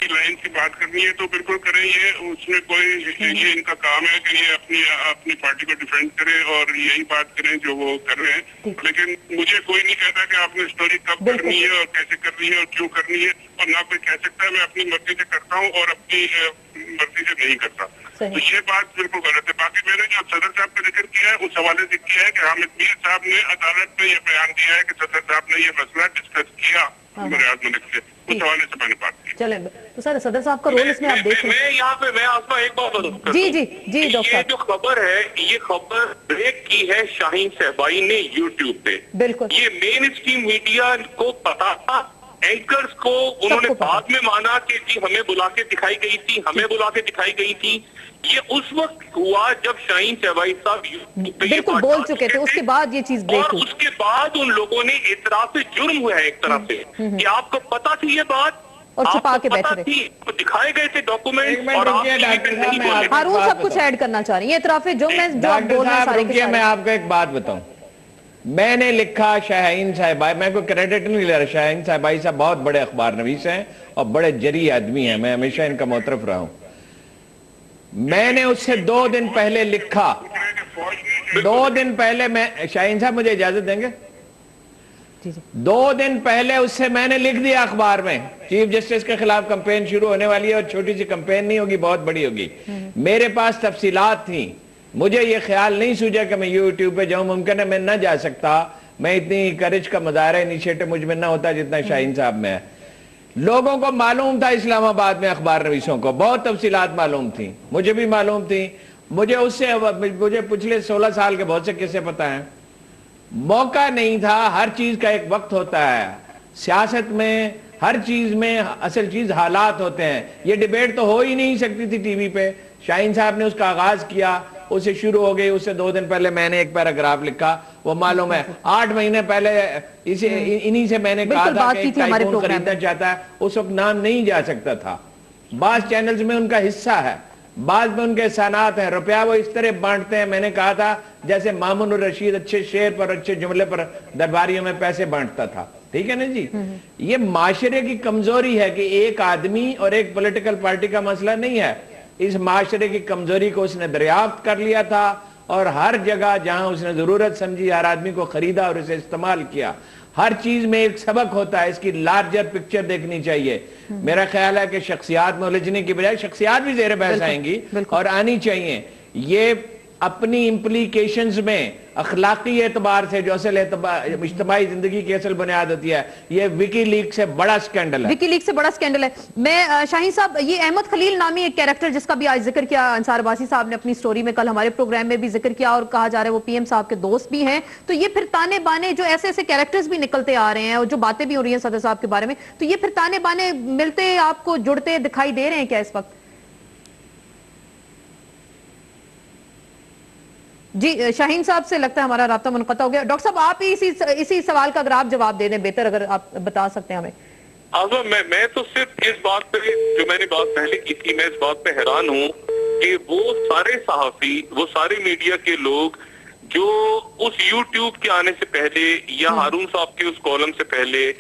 Line کی بات کرنی ہے تو بالکل کریں. یہ اس میں کوئی یہ ان کا کام ہے کہ یہ اپنی پارٹی کو ڈیفینڈ کرے اور یہی بات کریں جو وہ کر رہے ہیں. لیکن مجھے کوئی نہیں کہتا کہ آپ نے اسٹوری کب کرنی ہے اور کیسے کرنی ہے اور کیوں کرنی ہے, اور نہ کوئی کہہ سکتا ہے میں اپنی مرضی سے کرتا ہوں اور اپنی مرضی سے نہیں کرتا. تو یہ بات بالکل غلط ہے. باقی میں نے جو صدر صاحب کا ذکر کیا ہے اس حوالے سے کیا ہے کہ حامد میر صاحب نے عدالت میں یہ بیان دیا ہے کہ صدر صاحب نے یہ مسئلہ ڈسکس کیا ریاض ملک سے, اس حوالے سے میں نے بات کی. چلیں تو سر صدر صاحب کا رول اس میں آپ دیکھ میں یہاں پہ میں آسما ایک بات بتا دوں. جی ڈاکٹر یہ جو خبر ہے یہ خبر بریک کی ہے شاہین صاحبائی نے یوٹیوب پہ. بالکل یہ مین اسٹریم میڈیا کو پتا تھا, اینکرز کو انہوں نے بعد میں مانا کہ جی ہمیں بلا کے دکھائی گئی تھی, ہمیں بلا کے دکھائی گئی تھی. یہ اس وقت ہوا جب شاہین صاحبائی صاحب یوٹیوب پہ بالکل بول چکے تھے, اس کے بعد یہ چیز بریک اور ہوئی. اس کے بعد ان لوگوں نے اعتراف جرم ہوا ہے ایک طرح سے کہ آپ کو پتا تھی یہ بات اور چھپا کے بیٹھے رہے, دکھائے گئے تھے ڈاکومنٹ اور ہارون صاحب کچھ ایڈ کرنا چاہ رہی ہیں اعتراف جرم میں جو آپ بول رہے ہیں سارے کے سارے. میں آپ کو ایک بات بتاؤں, میں نے لکھا شاہین صاحبائی, میں کوئی کریڈٹ نہیں لے رہا, شاہین صاحبائی صاحب بہت بڑے اخبار نویس ہیں اور بڑے جری آدمی ہیں, میں ہمیشہ ان کا معترف رہا ہوں. میں نے اس سے 2 دن پہلے لکھا, 2 دن پہلے میں, شاہین صاحب مجھے اجازت دیں گے, 2 دن پہلے اس سے میں نے لکھ دیا اخبار میں چیف جسٹس کے خلاف کمپین شروع ہونے والی ہے اور چھوٹی سی کمپین نہیں ہوگی, بہت بڑی ہوگی. میرے پاس تفصیلات تھیں, مجھے یہ خیال نہیں سوچا کہ میں یوٹیوب پہ جاؤں, ممکن ہے میں نہ جا سکتا, میں اتنی کرج کا مظاہرہ انیشیٹو مجھ میں نہ ہوتا جتنا شاہین صاحب میں ہے. لوگوں کو معلوم تھا, اسلام آباد میں اخبار نویسوں کو بہت تفصیلات معلوم تھیں, مجھے بھی معلوم تھی. مجھے پچھلے 16 سال کے بہت سے قصے پتہ ہیں. موقع نہیں تھا, ہر چیز کا ایک وقت ہوتا ہے سیاست میں, ہر چیز میں اصل چیز حالات ہوتے ہیں. یہ ڈیبیٹ تو ہو ہی نہیں سکتی تھی ٹی وی پہ. شاہین صاحب نے اس کا آغاز کیا, اسے شروع ہو گئی, اس سے 2 دن پہلے میں نے ایک پیراگراف لکھا, وہ معلوم ہے 8 مہینے پہلے انہی سے میں نے کہا تھا کہ ایک ٹائکون خریدنا چاہتا ہے, اس وقت نام نہیں جا سکتا تھا. بعض چینلز میں ان کا حصہ ہے, بعض میں ان کے احسانات ہیں, روپیہ وہ اس طرح بانٹتے ہیں, میں نے کہا تھا جیسے مامون الرشید اچھے شعر پر اچھے جملے پر درباریوں میں پیسے بانٹتا تھا. ٹھیک ہے نا جی. یہ معاشرے کی کمزوری ہے کہ ایک آدمی اور ایک پولیٹیکل پارٹی کا مسئلہ نہیں ہے, اس معاشرے کی کمزوری کو اس نے دریافت کر لیا تھا اور ہر جگہ جہاں اس نے ضرورت سمجھی ہر آدمی کو خریدا اور اسے استعمال کیا. ہر چیز میں ایک سبق ہوتا ہے, اس کی لارجر پکچر دیکھنی چاہیے. میرا خیال ہے کہ شخصیات میں الجھنے کی بجائے شخصیات بھی زیر بحث آئیں گی اور آنی چاہیے. یہ اپنی امپلیکیشنز میں اخلاقی اعتبار سے جو اصل اجتماعی زندگی کی اصل بنیاد ہوتی ہے, یہ وکی لیک سے بڑا سکینڈل ہے. وکی لیک سے بڑا سکینڈل ہے. میں شاہین صاحب, یہ احمد خلیل نامی ایک کیریکٹر جس کا بھی آج ذکر کیا انصار عباسی صاحب نے اپنی سٹوری میں, کل ہمارے پروگرام میں بھی ذکر کیا, اور کہا جا رہا ہے وہ پی ایم صاحب کے دوست بھی ہیں. تو یہ پھر تانے بانے جو ایسے ایسے کیریکٹرز بھی نکلتے آ رہے ہیں اور جو باتیں بھی ہو رہی ہیں صدر صاحب کے بارے میں, تو یہ پھر تانے بانے ملتے آپ کو جڑتے دکھائی دے رہے ہیں کیا اس وقت؟ جی شاہین صاحب سے لگتا ہے ہمارا رابطہ منقطع ہو گیا. ڈاکٹر صاحب آپ ہی اسی سوال کا اگر آپ جواب دے دیں بہتر, اگر آپ بتا سکتے ہیں ہمیں. میں تو صرف اس بات پہ, جو میں نے بات پہلے کی تھی, میں اس بات پہ حیران ہوں کہ وہ سارے صحافی, وہ سارے میڈیا کے لوگ جو اس یوٹیوب کے آنے سے پہلے یا ہارون صاحب کے اس کالم سے پہلے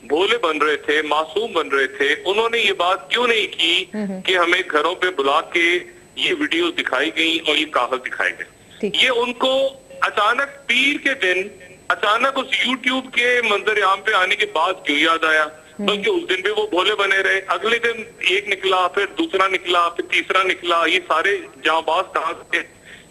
بھولے بن رہے تھے, معصوم بن رہے تھے, انہوں نے یہ بات کیوں نہیں کی کہ ہمیں گھروں پہ بلا کے یہ ویڈیوز دکھائی گئیں اور یہ کاغذ دکھائے گئے. یہ ان کو اچانک پیر کے دن اچانک اس یوٹیوب کے منظر عام پہ آنے کے بعد کیوں یاد آیا؟ بلکہ اس دن بھی وہ بھولے بنے رہے, اگلے دن ایک نکلا, پھر دوسرا نکلا, پھر تیسرا نکلا. یہ سارے جہاں باز کہاں تھے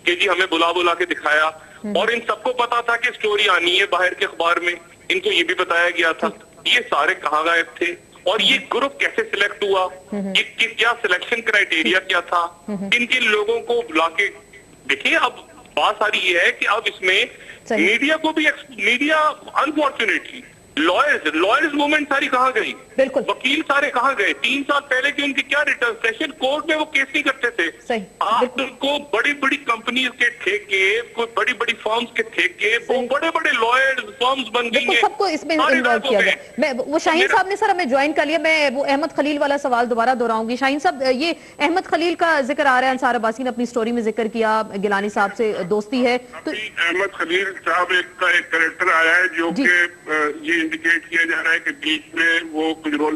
کہ جی ہمیں بلا کے دکھایا, اور ان سب کو پتا تھا کہ سٹوری آنی ہے باہر کے اخبار میں, ان کو یہ بھی بتایا گیا تھا. یہ سارے کہاں غائب تھے؟ اور یہ گروپ کیسے سلیکٹ ہوا؟ یہ کیا سلیکشن کرائیٹیریا کیا تھا؟ کن کن لوگوں کو بلا کے دیکھیں. اب بات ساری یہ ہے کہ اب اس میں میڈیا کو بھی, میڈیا انفارچونیٹلی لائرز موومنٹ ساری کہاں گئی, وکیل سارے کہاں گئے؟ 3 سال پہلے کی ان کی کیا ریٹرن, سیشن کورٹ میں وہ کیس نہیں کرتے تھے. آپ ان کو بڑی بڑی کمپنیز کے ٹھیکے, کوئی بڑی بڑی فارمز کے ٹھیکے, وہ بڑے بڑے لائرز فارمز بن گئی ہیں, سب کو اس میں انوالو کیا گیا. وہ شاہین صاحب نے سر ہمیں جوائن کر لیا. میں وہ احمد خلیل والا سوال دوبارہ دہراؤں گی. شاہین صاحب, یہ احمد خلیل کا ذکر آ رہا ہے, انصار عباسی نے اپنی سٹوری میں ذکر کیا, گیلانی صاحب سے دوستی ہے. تو احمد خلیل صاحب ایک کریکٹر آیا ہے جو کہ یہ انڈیکیٹ کیا جا رہا ہے کہ بیچ میں وہ کچھ رول